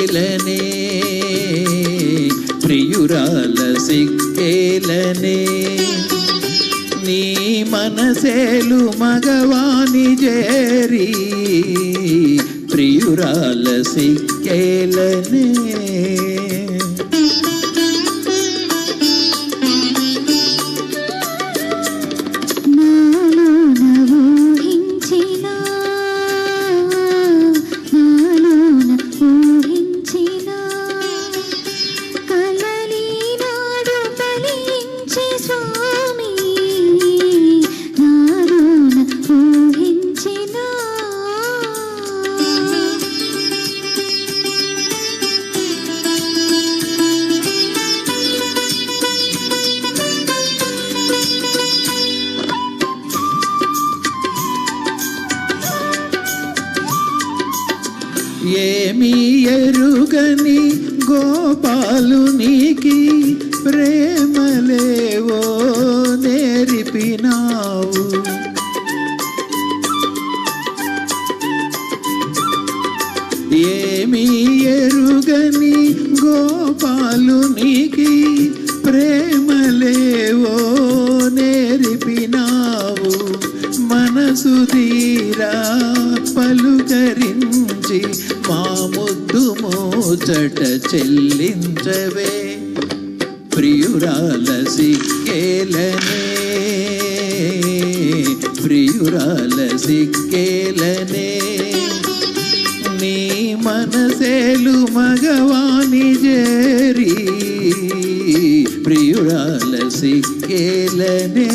సిక్కేలనే ప్రియురాల సిక్కేలనే నీ మనసేలు మగవాని చేరి ప్రియురాల సిక్కేలనే ఏమీ ఎరుగని గోపాలునికి ప్రేమలేవో నేర్పినావు ఏమీ ఎరుగని గోపాలునికి ప్రేమలేవో నేర్పినావు మనసు తీరా పలుకరించి మా ముద్దు మోచట చెల్లించవే ప్రియురాల సిక్కేలనే ప్రియురాల సిక్కేలనే నీ మనసేలు మగవాని చేరి ప్రియురాల సిక్కేలనే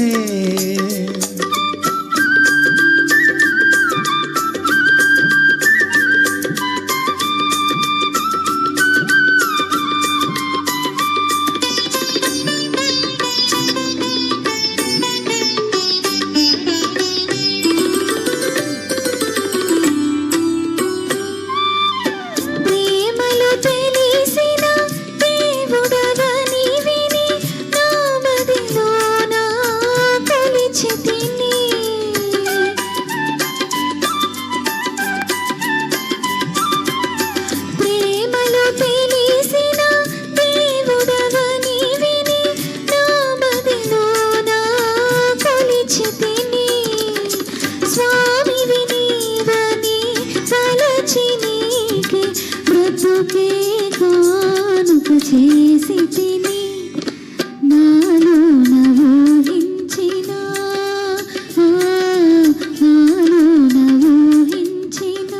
చేసి తిని నాలో నవోహించిన నాలో నవోహించిన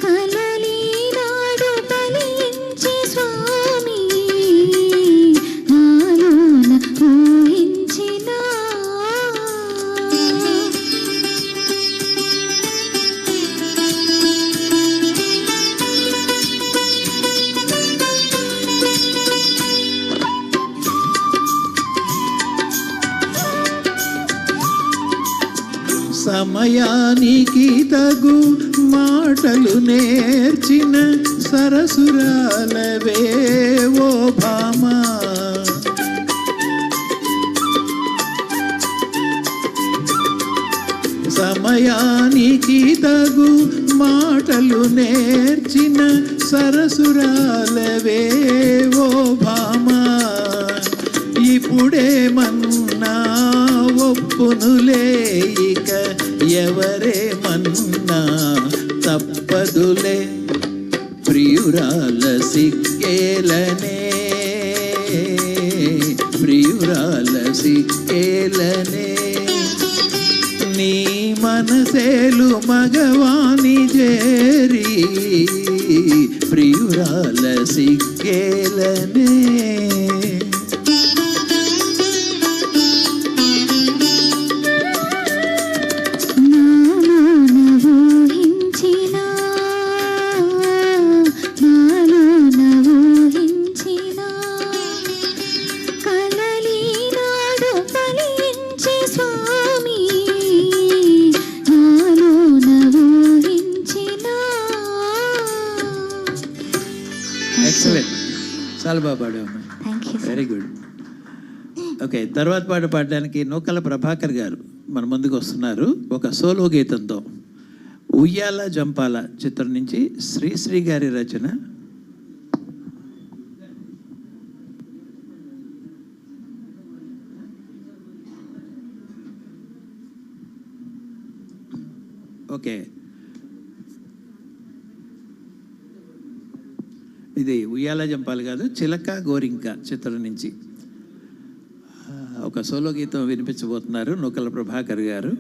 కలలి నాడు ఫలించే స్వామి నాలో నవోహించిన సమయానికి తగు మాటలు నేర్చిన సరసురాలవే ఓ భామా సమయానికి తగు మాటలు నేర్చిన సరసురాలవే ఓ భామా ఇప్పుడేమన్నా ఒప్పునులే ఇక ఎవరేమన్నా తప్పదులే ప్రియురాల సిక్కేలనే ప్రియురాల సిక్కేలనే నీ మనసేలు మగవాని చేరి ప్రియురాల సిక్కేలనే చాలా బాగా పాడావు. Very good. ఓకే, తర్వాత పాట పాడడానికి నూకల ప్రభాకర్ గారు మన ముందుకు వస్తున్నారు ఒక సోలో గీతంతో. ఉయ్యాల జంపాల చిత్రం నుంచి శ్రీశ్రీ గారి రచన. ఓకే, ఇది ఉయ్యాల జంపాలు కాదు, చిలక గోరింక చిత్రం నుంచి ఒక సోలో గీతం వినిపించబోతున్నారు నూకల ప్రభాకర్ గారు.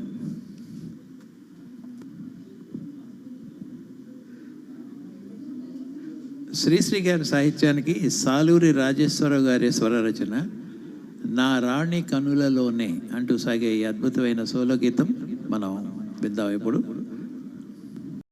శ్రీశ్రీ గారి సాహిత్యానికి సాలూరి రాజేశ్వరరావు గారి స్వర రచన నా రాణి కనులలోనే అంటూ సాగే ఈ అద్భుతమైన సోలో గీతం మనం విద్దాం ఇప్పుడు.